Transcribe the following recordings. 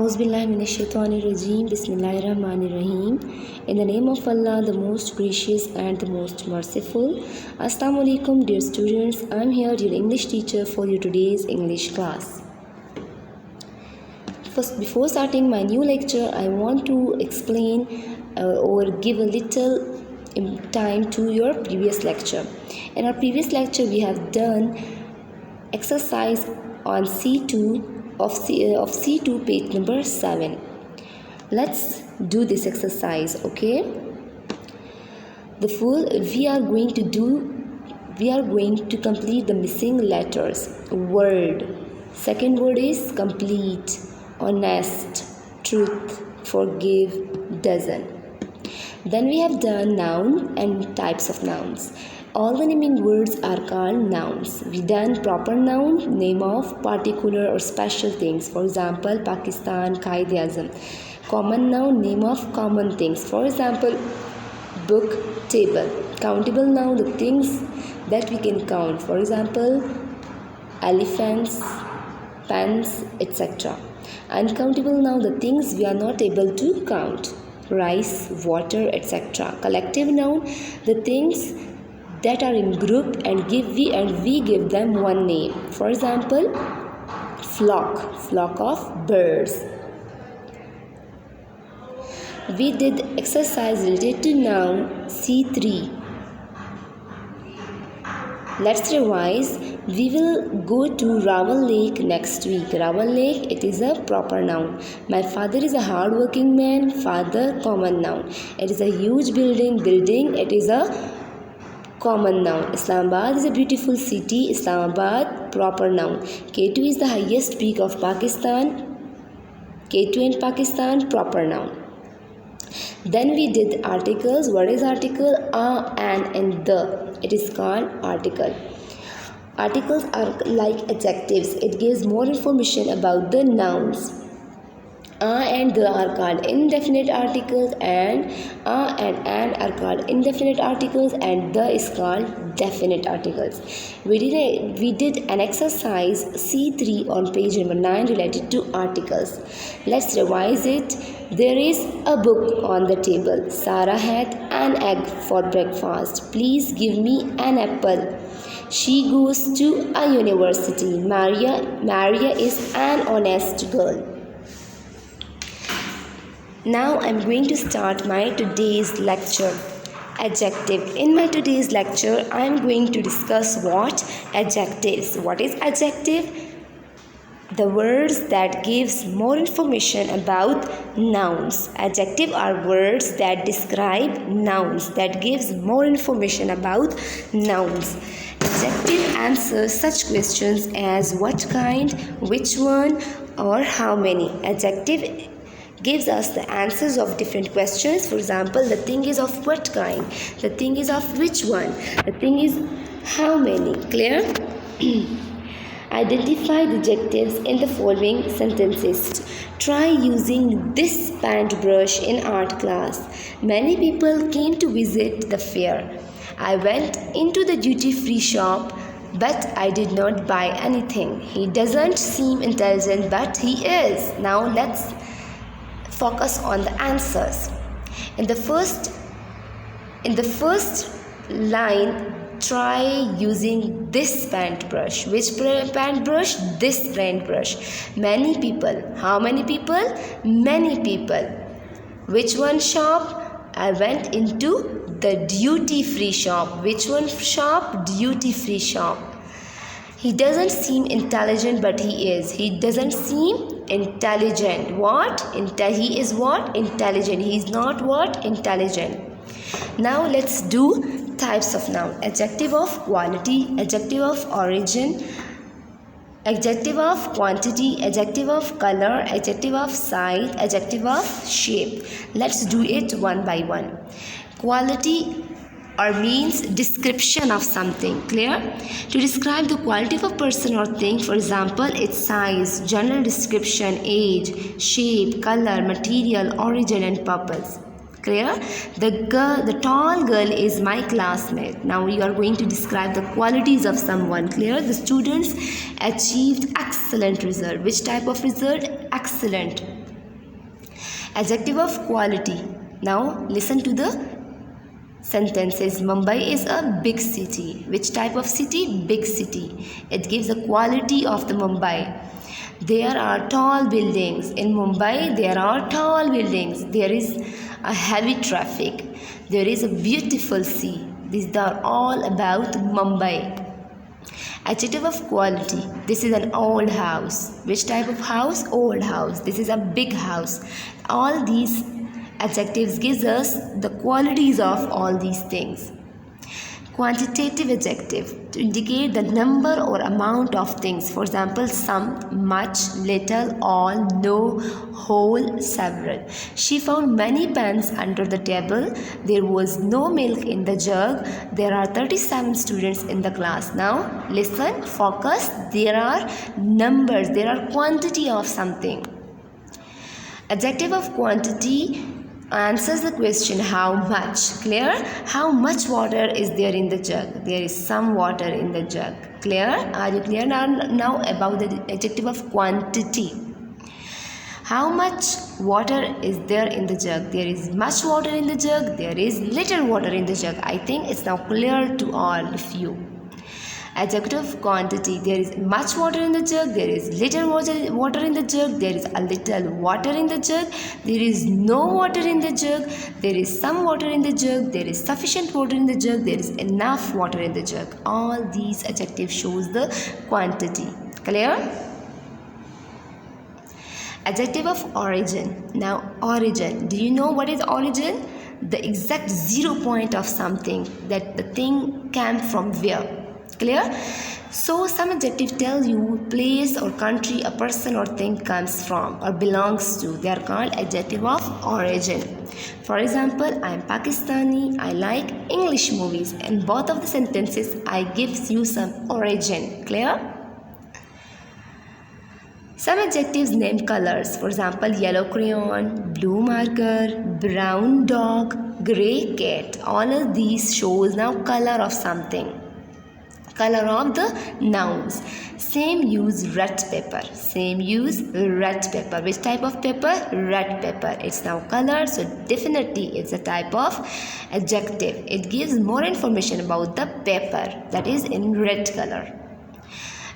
Auzubillahiminash-shaytanir-rajeem. Bismillahir-rahmanir-rahim. In the name of Allah, the most gracious and the most merciful. Assalamu alaikum, dear students. I am here, your English teacher, for your today's English class. First, before starting my new lecture, I want to explain or give a little time to your previous lecture. In our previous lecture, we have done exercise on C2 of C2 page number 7. Let's do this exercise, okay? We are going to complete the missing letters. Word. Second word is complete, honest, truth, forgive, dozen. Then we have done noun and types of nouns. All the naming words are called nouns. We done proper noun, name of particular or special things. For example, Pakistan, Qaid-e-Azam. Common noun, name of common things. For example, book, table. Countable noun, the things that we can count. For example, elephants, pens, etc. Uncountable noun, the things we are not able to count. Rice, water, etc. Collective noun, the things that are in group and we give them one name. For example, flock of birds. We did exercise related to noun C3. Let's revise. We will go to Rawal Lake next week. Rawal Lake, it is a proper noun. My father is a hard-working man. Father, common noun. It is a huge building. Building, it is a common noun. Islamabad is a beautiful city. Islamabad, proper noun. K2 is the highest peak of Pakistan. K2 in Pakistan, proper noun. Then we did articles. What is article? A, an, and the. It is called article. Articles are like adjectives. It gives more information about the nouns. A and the are called indefinite articles, and a and an are called indefinite articles, and the is called definite articles. We did an exercise C3 on page number 9 related to articles. Let's revise it. There is a book on the table. Sarah had an egg for breakfast. Please give me an apple. She goes to a university. Maria is an honest girl. Now I am going to start my today's lecture. Adjective. In my today's lecture, I am going to discuss what? Adjectives. What is adjective? The words that gives more information about nouns. Adjective are words that describe nouns, that gives more information about nouns. Adjective answers such questions as what kind, which one, or how many. Adjective gives us the answers of different questions. For example, the thing is of what kind, the thing is of which one, the thing is how many. Clear? Identify the adjectives in the following sentences. Try using this paintbrush in art class. Many people came to visit the fair. I went into the duty-free shop, but I did not buy anything. He doesn't seem intelligent, but he is. Now let's focus on the answers. In the first line, try using this paintbrush. Which paintbrush? This paintbrush. Many people. How many people? Many people. Which one shop? I went into the duty-free shop. Which one shop? Duty-free shop. He doesn't seem intelligent, but he is. He doesn't seem intelligent. What? He is what? Intelligent. He is not what? Intelligent. Now let's do types of noun. Adjective of quality, adjective of origin, adjective of quantity, adjective of color, adjective of size, adjective of shape. Let's do it one by one. Quality or means description of something. Clear? To describe the quality of a person or thing, for example, its size, general description, age, shape, color, material, origin and purpose. Clear? The tall girl is my classmate. Now you are going to describe the qualities of someone. Clear? The students achieved excellent result. Which type of result? Excellent. Adjective of quality. Now listen to the sentences. Mumbai is a big city. Which type of city? Big city. It gives the quality of the Mumbai. There are tall buildings. In Mumbai, there are tall buildings. There is a heavy traffic. There is a beautiful sea. These are all about Mumbai. Adjective of quality. This is an old house. Which type of house? Old house. This is a big house. All these adjectives gives us the qualities of all these things. Quantitative adjective to indicate the number or amount of things. For example, some, much, little, all, no, whole, several. She found many pens under the table. There was no milk in the jug. There are 37 students in the class. Now listen, focus. There are numbers. There are quantity of something. Adjective of quantity answers the question how much. Clear? How much water is there in the jug? There is some water in the jug. Clear? Are you clear now about the adjective of quantity? How much water is there in the jug? There is much water in the jug. There is little water in the jug. I think it's now clear to all of you. Adjective of quantity. There is much water in the jug. There is little water in the jug. There is a little water in the jug. There is no water in the jug. There is some water in the jug. There is sufficient water in the jug. There is enough water in the jug. All these adjectives shows the quantity. Clear? Adjective of origin. Now origin. Do you know what is origin? The exact 0 point of something, that the thing came from where. Clear? So some adjective tell you place or country a person or thing comes from or belongs to. They are called adjective of origin. For example, I am Pakistani. I like English movies. In both of the sentences, I gives you some origin. Clear? Some adjectives name colors. For example, yellow crayon, blue marker, brown dog, grey cat. All of these shows now color of something. Color of the nouns. Same use red pepper. Same use red pepper. Which type of pepper? Red pepper. It's now color, so definitely it's a type of adjective. It gives more information about the pepper that is in red color.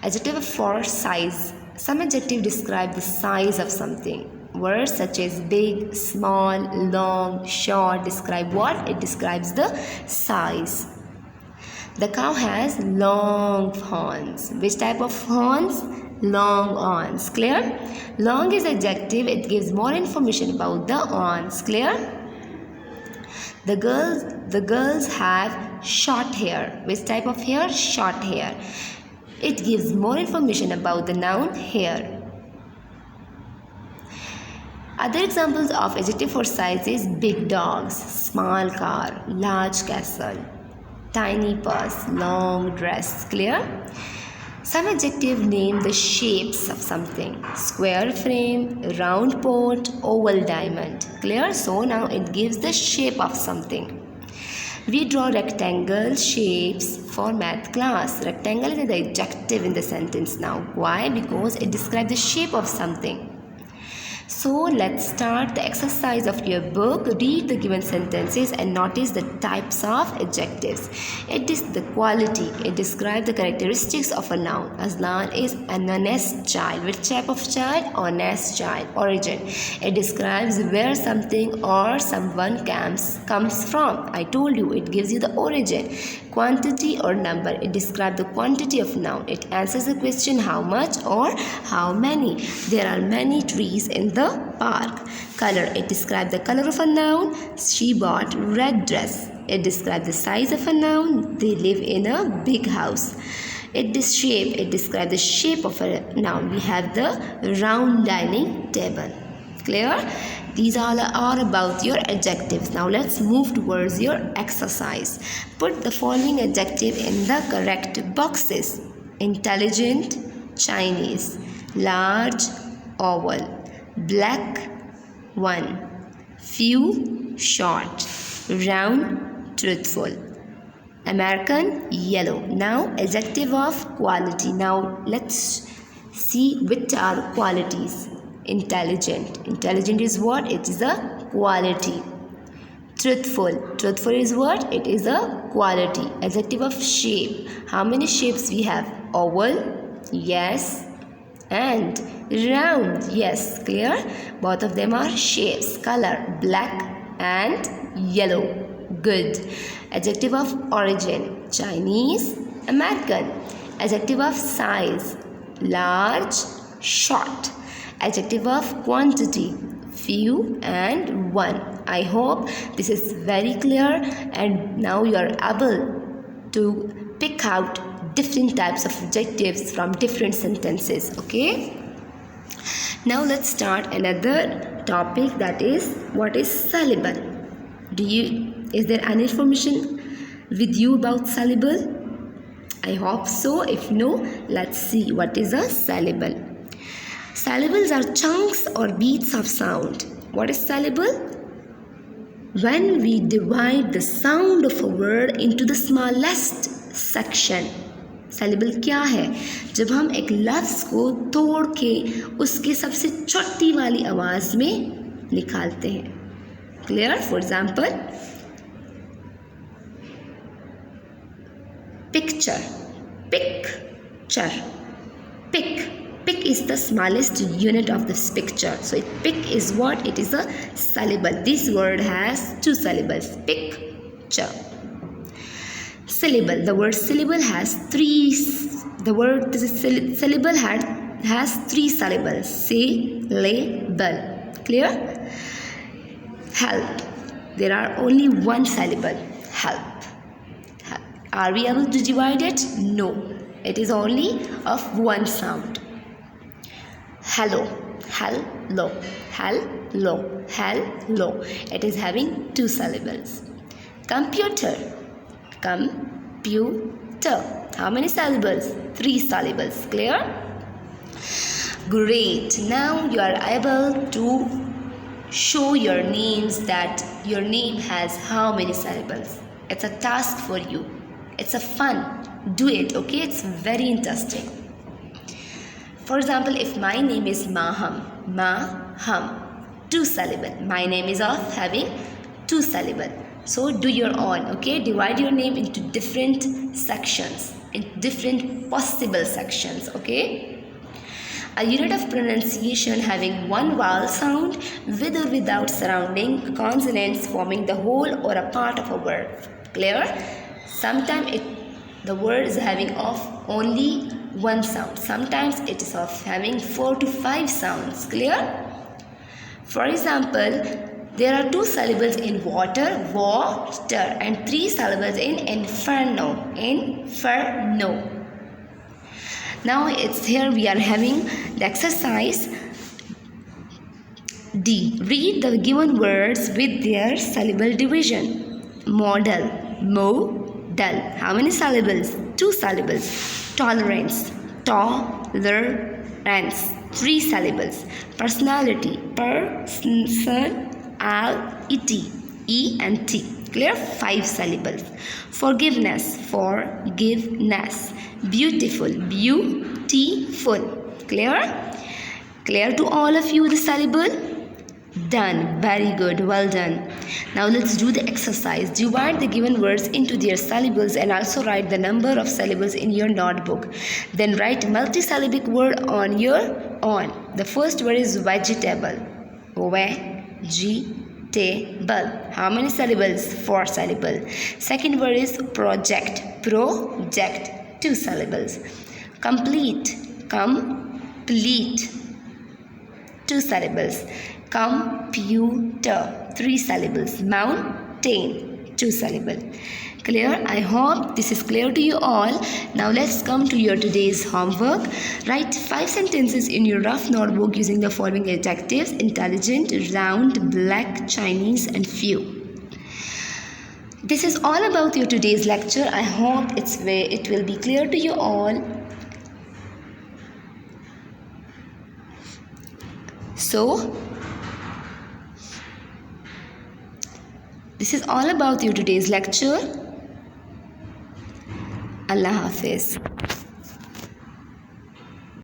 Adjective for size. Some adjective describe the size of something. Words such as big, small, long, short describe what? It describes the size. The cow has long horns. Which type of horns? Long horns. Clear? Long is adjective. It gives more information about the horns. Clear? The girls have short hair. Which type of hair? Short hair. It gives more information about the noun hair. Other examples of adjective for size is big dogs, small car, large castle, tiny purse, long dress. Clear? Some adjective name the shapes of something. Square frame, round pot, oval diamond. Clear? So now it gives the shape of something. We draw rectangle shapes for math class. Rectangle is the adjective in the sentence now. Why? Because it describes the shape of something. So let's start the exercise of your book. Read the given sentences and notice the types of adjectives. It is the quality. It describes the characteristics of a noun. Aslan is an honest child. Which type of child? Honest child. Origin. It describes where something or someone comes from. I told you it gives you the origin. Quantity or number. It describes the quantity of noun. It answers the question how much or how many. There are many trees in the park. Color. It describes the color of a noun. She bought red dress. It describes the size of a noun. They live in a big house. It describes the shape of a noun. We have the round dining table. Clear? These all are about your adjectives. Now let's move towards your exercise. Put the following adjective in the correct boxes. Intelligent, Chinese. Large, oval. Black, one. Few, short. Round, truthful. American, yellow. Now adjective of quality. Now let's see which are qualities. intelligent. Intelligent is what? It is a quality. Truthful. Truthful is what? It is a quality. Adjective of shape. How many shapes we have? Oval, yes, and round, yes. Clear? Both of them are shapes. Color, black and yellow. Good. Adjective of origin. Chinese, American. Adjective of size. Large, short. Adjective of quantity. Few and one. I hope this is very clear, and now you are able to pick out different types of adjectives from different sentences. Okay, now let's start another topic, that is, what is syllable? Is there any information with you about syllable? I hope so. If no, let's see what is a syllable. Syllables are chunks or beats of sound. What is syllable? When we divide the sound of a word into the smallest section. Syllable क्या है? जब हम एक लफ्ज़ को तोड़ के उसके सबसे छोटी वाली आवाज़ में निकालते हैं. Clear? For example, picture. Picture. Pick. Pick is the smallest unit of this picture. So pick is what? It is a syllable. This word has two syllables. Picture. Syllable. The word syllable has three. Syllable has three syllables. Syllable. Clear? Help. There are only one syllable. Help. Are we able to divide it? No. It is only of one sound. Hello. Hello. Hello. Hello. It is having two syllables. Computer. Computer. How many syllables? Three syllables. Clear? Great. Now you are able to show your names that your name has how many syllables. It's a task for you. It's a fun. Do it, okay? It's very interesting. For example, if my name is Maham, two syllable. My name is of having two syllable. So do your own, okay? Divide your name into different sections, in different possible sections, okay? A unit of pronunciation having one vowel sound with or without surrounding consonants forming the whole or a part of a word. Clear? Sometimes the word is having of only one sound. Sometimes it is of having 4 to 5 sounds. Clear? For example, there are two syllables in water, water, and three syllables in inferno, inferno. Now it's here we are having the exercise D. Read the given words with their syllable division. Model, model. How many syllables? Two syllables. Tolerance, tolerance. Three syllables. Personality, personality. E and T. Clear? 5 syllables. Forgiveness, forgiveness. Beautiful, beautiful. Clear? Clear to all of you the syllable? Done. Very good. Well done. Now let's do the exercise. Divide the given words into their syllables and also write the number of syllables in your notebook. Then write multisyllabic word on your own. The first word is vegetable. Vegetable. How many syllables? 4 syllables. Second word is project. Project. 2 syllables. Complete. Complete. 2 syllables. Computer. 3 syllables. Mountain. 2 syllables. Clear? I hope this is clear to you all. Now let's come to your today's homework. Write 5 sentences in your rough notebook using the following adjectives: intelligent, round, black, Chinese, and few. This is all about your today's lecture. I hope it will be clear to you all. So, this is all about your today's lecture. Allah Hafiz.